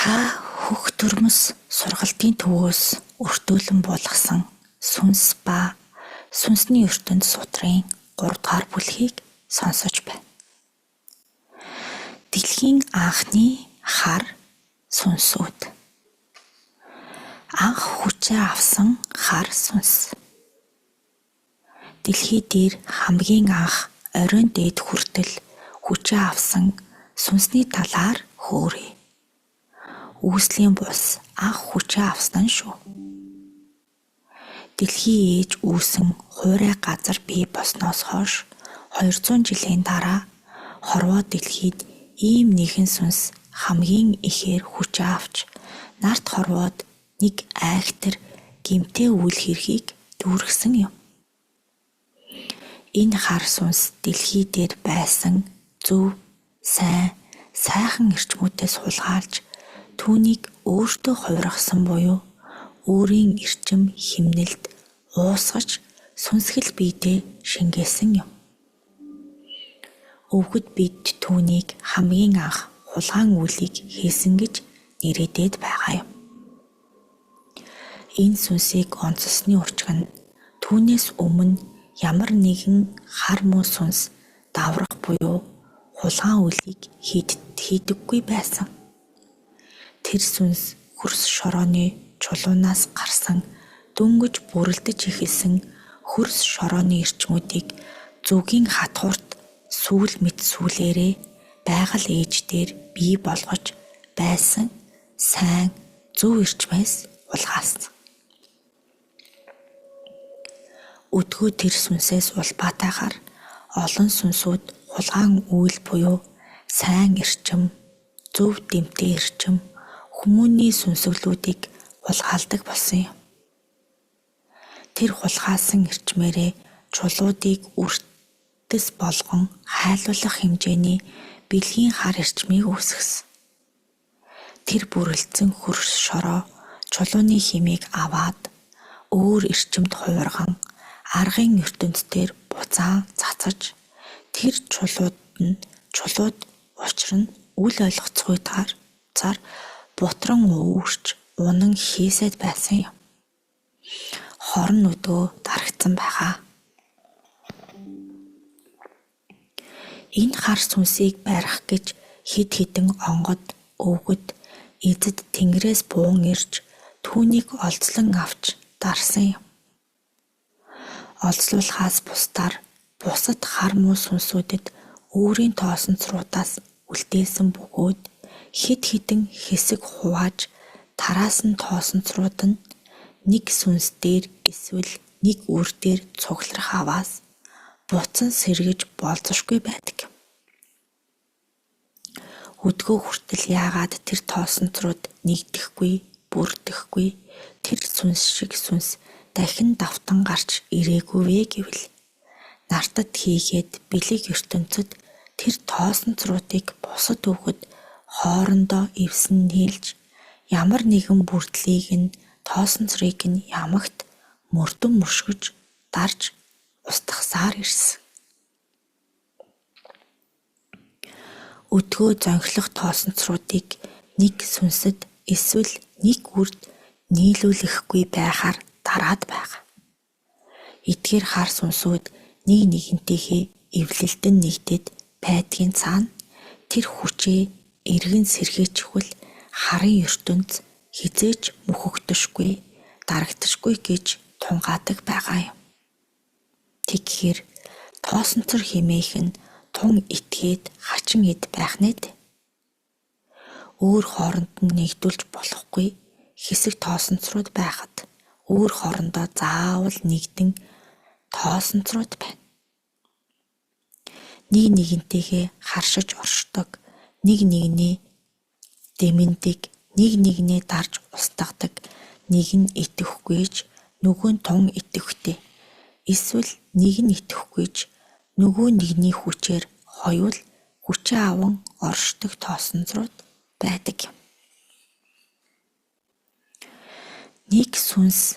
Та хөх төрмөс сургалтын төвөөс өртөөлөн буулгасан сүнс ба сүнсний ертөнд судрын 3 дугаар бүлгийг сонсож байна. Дэлхийн анхны хар сүнсүүд. Анх хүчээ авсан хар сүнс. Дэлхий дээр хамгийн анх оройн дээд хүртэл хүчээ авсан сүнсний талаар хөөрье. Үүслийн бус анх хүчээ авсан шүү. Дэлхий ээж үүсэн хуурай газар бий болсноос хойш 200 жилийн дараа хорвоо дэлхийд ийм нэгэн сүнс хамгийн ихээр хүчээ авч нарт хорвоод нэг айхтар гэмтэй үйл хэргийг дүүргэсэн юм. Энэ хар сүнс дэлхий дээр байсан зөв, сайхан эрчмүүдээс хулгайлж түүнийг өөртөө хувиргасан буюу өөрийн эрчим химнэлд уусгаж сүнсгэл биедээ шингээсэн юм. Өвгөд бид түүнийг хамгийн анх хулгаан үйлийг хийсэн гэж нэрийдээд байгаа юм. Энэ сүнсийг онцлсны учир нь түүнээс өмнө ямар нэгэн хар муу сүнс даврах буюу хулгаан үйлийг хийдэггүй байсан. Тэр сүнс хөрс шорооны чулуунаас гарсан дөнгөж бүрэлдэж эхэлсэн хөрс шорооны эрчмүүдийг зүгийн хатгуурт сүүл мэт сүүлээрээ байгаль ээж дээр бий болгож байсан сайн зөв эрчмээс улгаасан. Өдгөө тэр сүнсээс улбаатайгаар олон сүнсүүд хулгаан үйл буюу сайн эрчим, зөв дэмтэй эрчим, хүмүүний сүнсэглүүдийг хулгайлдаг болсон юм. Тэр хулгаасан эрчмээрээ чулуудыг үртэс болгон хайлуулах хэмжээний бэлгийн хар эрчмийг үүсгэсэн. Тэр бүрэлдсэн хөрс шороо чулууны химийг аваад өөр эрчимд хувирган аргын ертөндтөр буцаан цацаж тэр чулууд учир нь үл ойлгоцгүйгээр бутран үүрч унан хийсэд байсан юм. Хорн өдөө дарагдсан байгаа. Энэ хар сүнсийг барих гэж хэд хэдэн онгод өвгөд эзэд тэнгэрээс буун ирж түүнийг олзлон авч дарсан юм. Олзлуулахаас бусдаар бусад хар муу сүнсүүдэд өөрийн тоосонцруудаас үлдээсэн бөгөөд хэд хэдэн хэсэг хувааж тараас нь тоосонцрууд нь нэг сүнс дээр эсвэл нэг үр дээр цугларах аваас буцан сэргэж болзошгүй байдаг. Өдгөө хүртэл яагаад тэр тоосонцрууд нэгдэхгүй, бүрдэхгүй тэр сүнс шиг сүнс дахин давтан гарч ирээгүй вэ гэвэл нартад хийгээд бэлэг ертөнцид тэр тоосонцруудыг бусад өвгөд хоорондоо эвсэн нийлж ямар нэгэн бүрдлийг нь тоосонцрыг нь ямагт мөрдөн мөршгөж дарж устгасаар ирсэн. Өдгөө зонхилох тоосонцруудыг нэг сүнсэд эсвэл нэг үрд нийлүүлэхгүй байхаар дараад байгаа. Эдгээр хар сүнсүүд нэг нэгнтэйгээ эвлэлдэн нэгдээд байдгийн цаана тэр хүчээ эргэн сэргээчихвэл харын ертөнц хизээч мөхөгдөшгүй, дарагдашгүй гэж тунгаадаг байгаа юм. Тэгэхээр тоосонцор хэмээх нь тун итгээд хачин эд байх нэт. Өөр хооронд нь нэгдүүлж болохгүй хэсэг тоосонцрууд байхад өөр хоорондоо заавал нэгдэн тоосонцрууд байна. Нэг нэгнтэйгээ харшиж оршдог, нэг нэгний дэмэндэг, нэг нэгнээ дарж устгадаг, нэг нь итгэхгүйж нөгөө нь тун итгэвтэй. Эсвэл нэг нь итгэхгүйж нөгөө нэгний хүчээр хоёул хүчээ аван оршдог тоосонцрууд байдаг юм. Нэг сүнс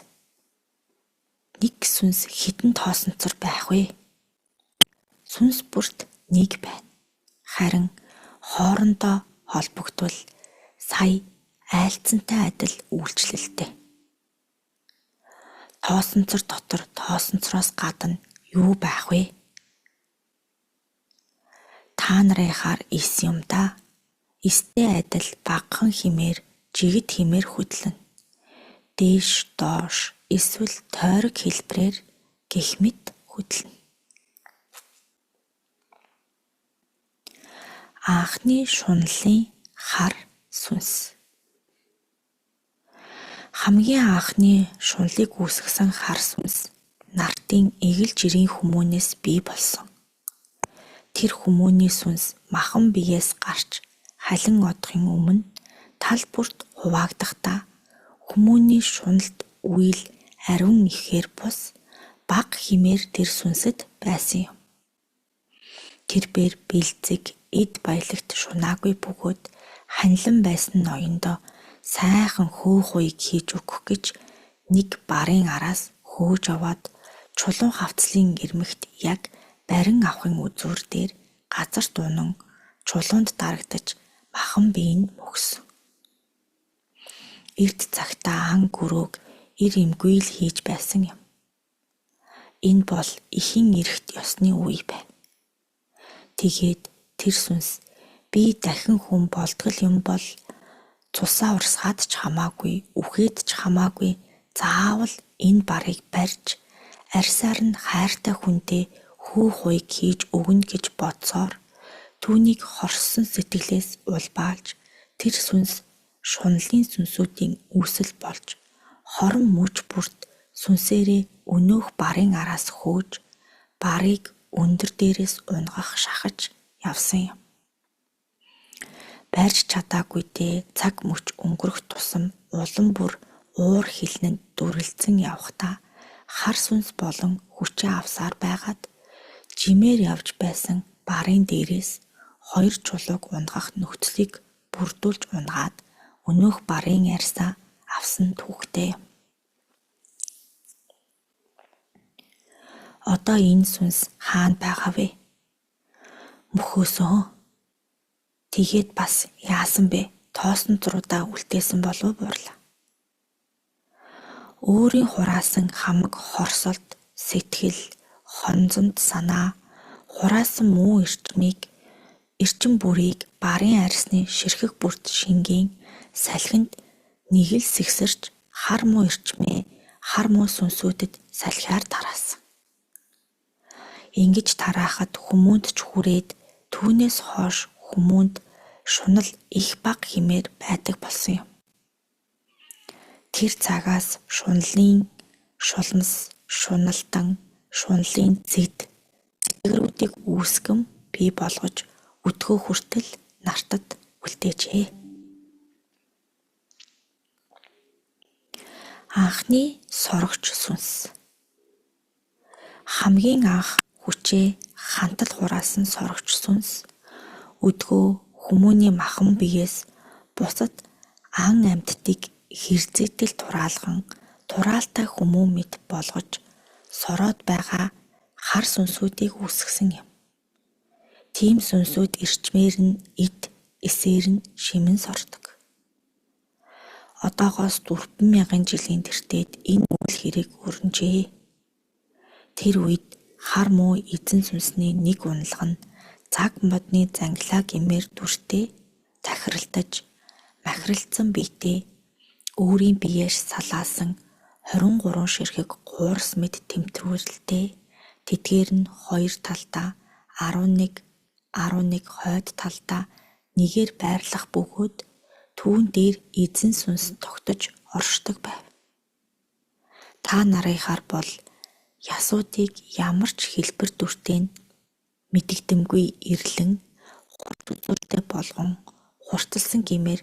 хэдэн тоосонцор байх вэ? Сүнс бүрт нэг байна. Харин хоорондоо холбогдвол сая айлцантай адил үйлчлэлтэй. Тоосонцор дотор тоосонцороос гадна юу байх вэ? Та нарынхаар эс юм да. Эстэй адил багахан хэмээр жигд хэмээр хөдлөнө. Дээш доош эсвэл тойрог хэлбэрээр гэх мэт хөдлөнө. Анхны шунлын хар сүнс. Хамгийн анхны шунлыг үүсгэсэн хар сүнс нартын эгэл жирийн хүмүүнээс бий болсон. Тэр хүмүүний сүнс махан биеэс гарч халин одохын өмнө тал бүрт хуваагдахдаа хүмүүний шуналд үйл ариун ихээр бус баг хэмээр тэр сүнсэд байсан юм. Тэрээр бэлзэг эд баялагт шунаагүй бөгөөд ханилан байсан ноёндоо сайхан хөөх уяг хийж өгөх гэж нэг барын араас хөөж аваад чулуун хавцлын ирмэгт яг барин авахын үзүүр дээр газар дуунан чулуунд дарагдаж махан бие нь мөгсөн. Эрт цагтаа ан гөрөөг ир эмгүй л хийж байсан юм. Энэ бол ихэн эрэхт ёсны үе байв. Тэгээд тэр сүнс би дахин хүн болтгол юм бол цусаа урсгаад ч хамаагүй, үхээд ч хамаагүй заавал энэ барыг барьж арьсаар нь хайртай хүнтэй хөөх уяг хийж өгнө гэж бодсоор түүнийг хорссон сэтгэлээс улбаалж тэр сүнс шунлын сүнсүүдийн үүсэл болж хорон мөч бүрт сүнсээрээ өнөөх барын араас хөөж барыг өндөр дээрээс унгах шахаж явсан юм. Барьж чадаагүйдээ цаг мөч өнгөрөх тусам улам бүр уур хилнэнд дүрлэлцэн явхдаа хар сүнс болон хүчээ авсаар байгаад жимээр явж байсан барын дээрээс хоёр чулууг унгах нөхцөлийг бүрдүүлж унгаад өнөөх барын арьсаа авсан түүхтэй юм. Одоо энэ сүнс хаана байгаа вэ? Мөхөөсөө. Тэгээд бас яасан бэ? Тоосон зуруудаа үлдээсэн болов буурлаа. Өөрийн хураасан хамаг хорсолт, сэтгэл, хонзонд санаа, хураасан муу эрчим бүрийг барын арьсны ширхэг бүрт шингийн салхинд нэг л сэгсэрч хар муу эрчмээ хар муу сүнсүүдэд салхиар тараасан. Ингэж тараахад хүмүүнд ч хүрээд түүнээс хойш хүмүүнд шунал их баг хэмээр байдаг болсон юм. Тэр цагаас шунлын шулмас, шуналдан, шунлын зэд зэгрүүдийг үүсгэм бий болгож өдгөө хүртэл нартад үлдээжээ. Анхны сорогч сүнс. Хамгийн анх хүчээ хантал хураасан сорогч сүнс өдгөө хүмүүний махан биеэс бусад ан амьтдыг хэрзээтэл тураалган тураалтай хүмүүн мэт болгож сороод байгаа хар сүнсүүдийг үүсгэсэн юм. Тийм сүнсүүд эрчмээр нь эд эсээр нь шимэн сордог. Одоогоос 4,000 жилийн тэртээд энэ үйл хэрэг өрнжээ. Тэр үед хар муу эзэн сүнсний нэг унлага нь цаг модны занглаа гэмээр дүртэй захиралдаж махиралцсан биетэй өөрийн биеэс салаасан 23 ширхэг гуурс мэд тэмтрүүлэлтэй тэдгээр нь хоёр талдаа 11 хойд талдаа нэгээр байрлах бөгөөд түүн дээр эзэн сүнс тогтож оршдог байв. Та нарынхаар бол ясуудыг ямар ч хэлбэр дүртэйн мэдэгдэмгүй ирлэн хурцлуултай болгон хурцлсан гэмээр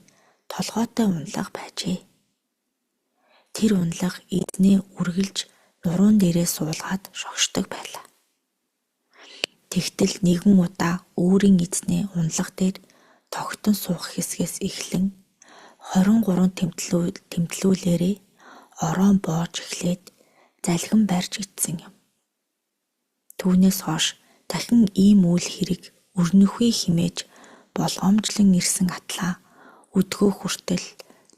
толгойтой унлага байжээ. Тэр унлага эзнээ үргэлж нуруунд дээрээ суулгаад шогшдог байлаа. Тэгтэл нэгэн удаа өөрийн эзнээ унлага дээр тогтон суух хэсгээс эхлэн 23 тэмдлүүлээрээ ороон боож эхлээд залхин барьж итсэн юм. Түүнээс хойш дахин ийм үйл хэрэг өрнөхгүй хэмээж болгоомжлон ирсэн атлаа өдгөө хүртэл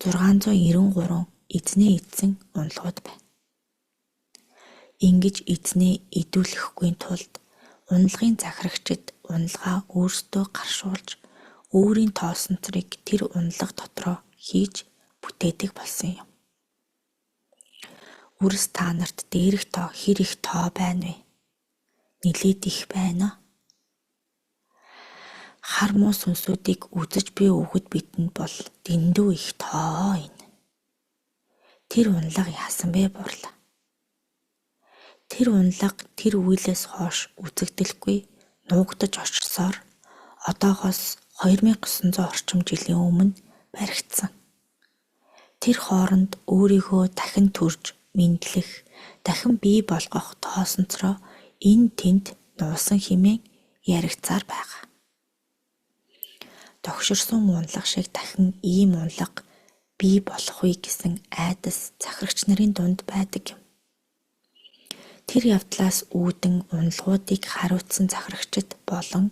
693 эзнээ эзэн унлагууд байна. Ингэж эзнээ идүүлэхгүй тулд унлагын захирагчид унлага өөрсдөө гаршуулж өөрийн тоосонцрыг тэр унлага дотроо хийж бүтээдэг болсон юм. Үрс та нарт дээрх тоо хэр их тоо байна вэ? Нилээд их байна аа. Хар муу сүнсүүдийг үзэж би өгöd бидэнд бол дэндүү их тоо энэ. Тэр унлага яасан бэ бурла? Тэр унлага тэр үеэлээс хойш үзэгдэлгүй нуугдаж очсоор одоогоос 2900 орчим жилийн өмнө баригдсан. Тэр хооронд өөрийгөө дахин төрж, мэдлэх, дахин бий болгох тоосонцроо энэ тэнд нуусан хэмээн яригцаар байгаа. Тогширсон унлага шиг дахин ийм унлага бий болохгүй гэсэн айдас захирагч нарын дунд байдаг юм. Тэр явдлаас үүдэн унлагуудыг хариуцсан захирагчид болон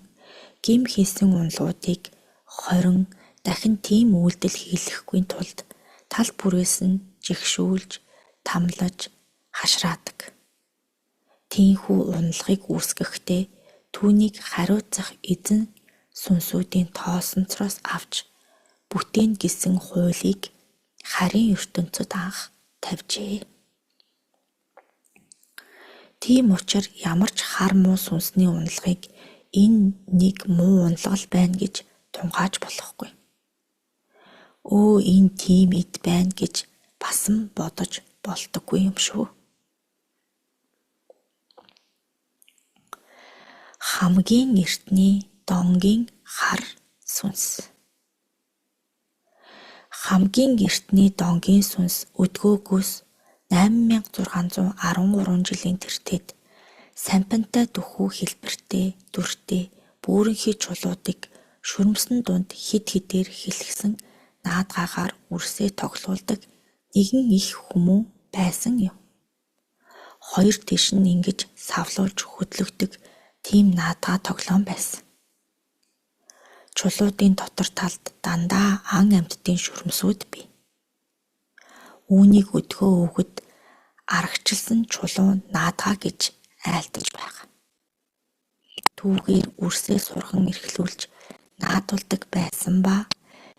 гим хийсэн унлагуудыг хорин дахин тийм үйлдэл хийлгэхгүй тулд тал бүрээс нь жигшүүлж, тамлаж, хашраадаг. Тийхүү унлагыг үүсгэхдээ түүнийг хариуцах эзэн сүнсүүдийн тоосонцроос авч бүтээн гэсэн хуулийг харийн ертөнцид анх тавьжээ. Тийм учраас ямар ч хар муу сүнсний унлагыг энэ нэг муу унлага байна гэж тунгааж болохгүй. Энэ тийм эд байна гэж басан бодож болдоггүй юм шүү. Хамгийн эртний донгийн хар сүнс. Хамгийн эртний донгийн сүнс өдгөөгөөс 8613 жилийн тэртет сампантай дөхүү хэлбэртэй дүртэй бөөрөнхий чулуудыг шүрмсэн дунд хид хидээр хэлхсэн наадгаагаар үрсээ тоглуулдаг нэгэн их хүмүүн байсан юм. Хоёр тиш нь ингэж савлуулж хөдлөгдөг тийм наадгаа тоглоом байсан. Чулуудын дотор талд дандаа ан амьтдын шүрмсүүд бий. Үүнийг өдгөө өгöd аргачлсан чулуу наадгаа гэж айлдаж байгаа. Түүгээр үрсээ сурхан эрхлүүлж наадуулдаг байсан ба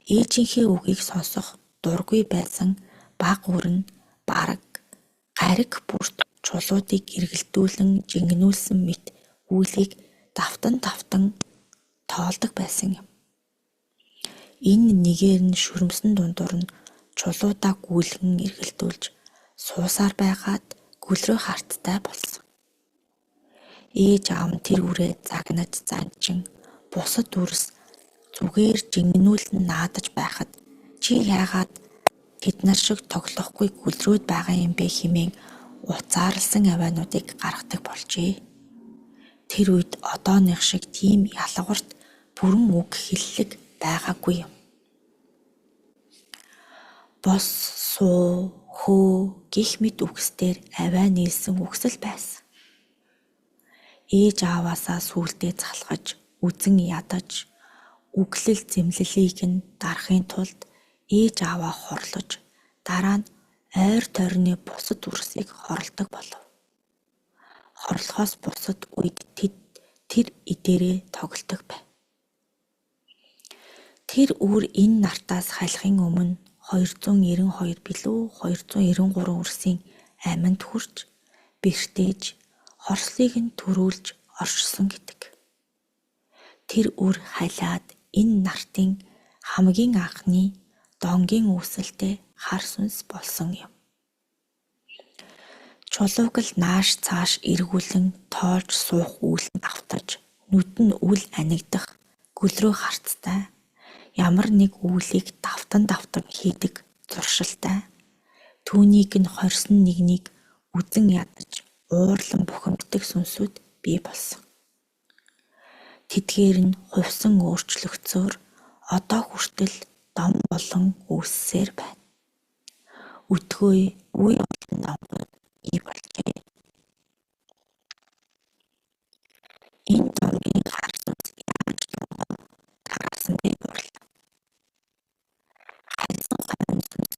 ээжийнхээ үгийг сонсох дургүй байсан бага үрэн бараг гариг бүрт чулуудыг эргэлдүүлэн жингнүүлсэн мэт үйлийг давтан тоолдог байсан юм. Энэ нэгээр нь шүрмсэн дундуур нь чулуудаа гүйлгэн эргэлдүүлж суусаар байгаад гүлрөө харттай болсон. Ээж аав нь тэр үрээ загнаж занчин бусад үрс зүгээр жингнүүлэн наадаж байхад чи яагаад тэднэр шиг тоглохгүй гүлрөөд байгаа юм бэ хэмээн уцаарлсан авиануудыг гаргадаг болжээ. Тэр үед одооных шиг тийм ялгарт бүрэн үг хэллэг байгаагүй юм. Бос, суу, хөө гэх мэт үгсээр авиа нийлсэн үгсэл байсан. Ээж ааваасаа сүултээ залхаж, үзэн ядаж, үглэл зэмлэлийг нь дарахын тулд ээж ааваа хорлож, дараа нь ойр тойрны бусад үрсийг хорлдог болов. Хорлохоос бусад үед тэр эдэрээ тоглодог байв. Тэр үр энэ нартаас халихын өмнө 292 билүү 293 үрсийн аминд хүрч бэртээж хорслыг нь төрүүлж оршсон гэдэг. Тэр үр халиад энэ нартын хамгийн анхны донгийн үүсэлтэй хар сүнс болсон юм. Чулууг л нааш цааш эргүүлэн тоолж суух үйл нь автаж нүд нь үл анигдах гүлрөө харцтай ямар нэг үйлийг давтан хийдэг зуршилтай түүнийг нь хорьсон нэгнийг үзэн ядаж уурлан бухимддаг сүнсүүд бий болсон. Тэдгээр нь хувьсан өөрчлөгцөөр одоо хүртэл дом болон үүссээр байна. Өдгөө үе олон домгууд бий болжээ. Энэ домгийн хар сүнс яаж тараасан бэ? Харьсан хойно сүнс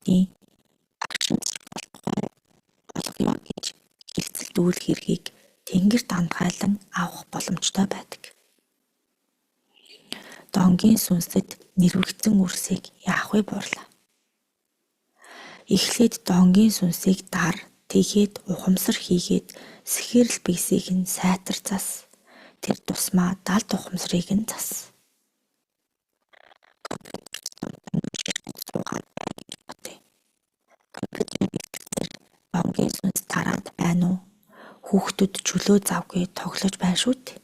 нүдний агшин болгоё гэж хэлцэлдүүлэх хэргийг тэнгэр дандгайлан авах боломжтой байдаг. Донгийн сүнсэд нэрвэгдсэн үрсийг яах вэ буурлаа. Эхлээд донгийн сүнсийг дар, тэгээд ухамсар хийгээд сэхэрл бисийг нь сайтар зас. Тэр тусмаа далд ухамсарыг нь зас. Донгийн сүнс тараад байна уу? Хүүхдүүд чөлөө завгүй тоглож байна шүү дээ.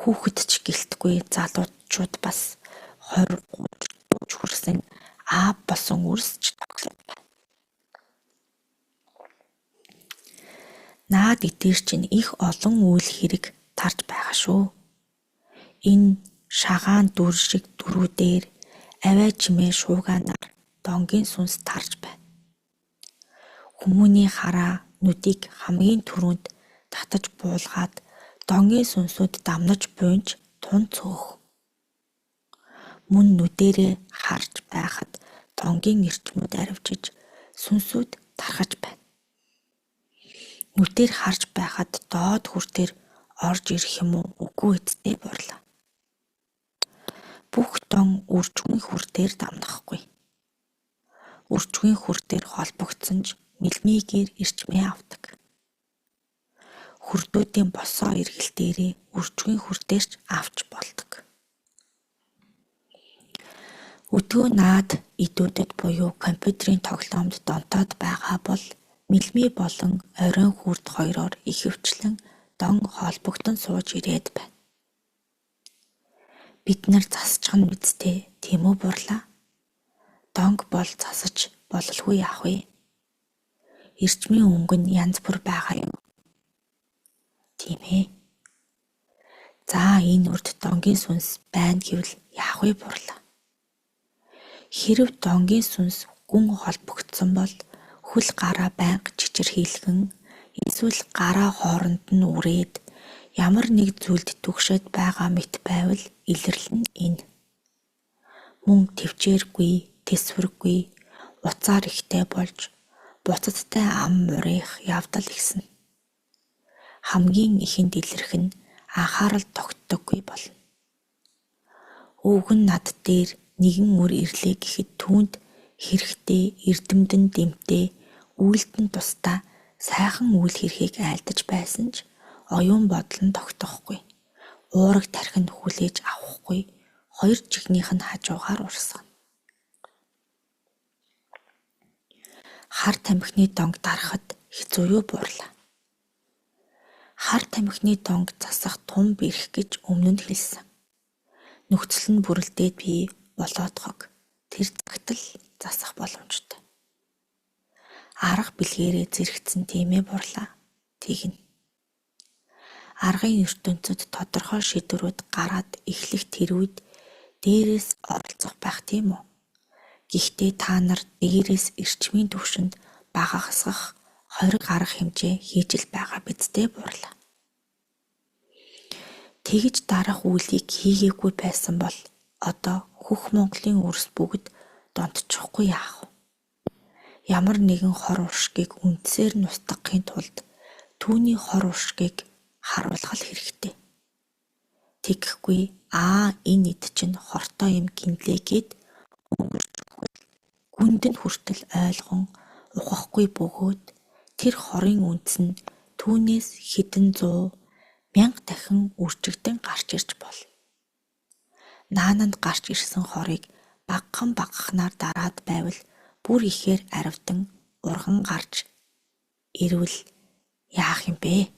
Хүүхэд ч гэлтгүй залуучууд бас 20-30 хүрсэн аав болсон үрсч тоглож байна. Наад эдгээр чинь их олон үйл хэрэг тарж байгаа шүү. Энэ шагаан дүр шиг дөрүүдээр авай чимээ шуугаанаар донгийн сүнс тарж байна. Хүмүүний хараа нүдийг хамгийн түрүүнд татаж буулгаад донгийн сүнсүүд дамнаж буйнж тун цөөх. Мөн нүдэрээ харж байхад донгийн эрчмүүд аривжиж сүнсүүд тархаж байна. Нүдээр харж байхад доод хүртээр орж ирэх юм уу үгүй эцтэй буурлаа. Бүх дон үржигний хүртээр дамнахгүй. Үржигний хүртээр холбогдсон ч мэлмигээр эрчмээ авдаг. Хүрдүүдийн босоо эргэлтээрээ үржигний хүртээрч авч болдог. Өдгөө наад идүүдэд буюу компьютерийн тоглоомд донтоод байгаа бол мэлми болон оройн хүрд хоёроор ихэвчлэн дон холбогдсон сууж ирээд байна. Бид нар засчих нь үсттэй тийм үү буурлаа. Донг бол засаж бололгүй яах вэ? Эрчмийн өнгө нь янз бүр байгаа юм. Тийм ээ. За энэ үрд донгийн сүнс байна гэвэл яах вэ буурлаа. Хэрэв донгийн сүнс гүн холбогдсон бол хөл гараа байнга чичирхийлгэн эсвэл гараа хооронд нь үрээд ямар нэг зүйлд түгшээд байгаа мэт байвал илэрлэл нь энэ. Мөн төвчээргүй, тэсвэргүй, уцаар ихтэй болж буцадтай ам мурих явдал ихсэн. Хамгийн ихэнд илэрх нь анхаарал тогтдоггүй болно. Өвгөн над дээр нэгэн үр ирлээ гэхэд түүнд хэрэгтэй эрдэмтэн дэмтэй үйлдэн тусдаа сайхан үйл хэрхийг айлдаж байсан ч оюун бодол нь тогтохгүй. Уураг тархинд хүлээж авахгүй. Хоёр чихнийх нь хажуугаар урсгана. Хар тамхины донг дарахад хэцүү юу буурлаа. Хар тамхины донг засах тум бэрх гэж өмнө нь хэлсэн. Нөхцөл нь бүрэлдээд бий болоодхог тэр цагт л засах боломжтой. Арга бэлгээрээ зэрэгцэн тиймээ буурлаа. Тэгнэ. Аргын ертөнцид тодорхой шийдвэрүүд гараад эхлэх тэр үед дээрээс оролцох байх тийм үү? Гэхдээ та нар дээрээс эрчмийн түвшинд багасгах 20 гарах хэмжээ хийж л байгаа бидтэй буурлаа. Тэгж дарах үйлийг хийгээгүй байсан бол одоо хөх Монголын үрс бүгд донтчихгүй яах вэ? Ямар нэгэн хор уршгийг үндсээр нь устгахын тулд түүний хор уршгийг харуулах хэрэгтэй. Тэгэхгүй энэ эд чинь хортой юм гинлээ гэд гүнд нь хүртэл ойлгон ухахгүй бөгөөд тэр хорын үндэс нь түүнээс хэдэн 100, 1000 дахин үржигдэн гарч ирж болно. Наананд гарч ирсэн хорыг багахнаар дараад байвал бүр ихээр аривдан урган гарч ирвэл яах юм бэ?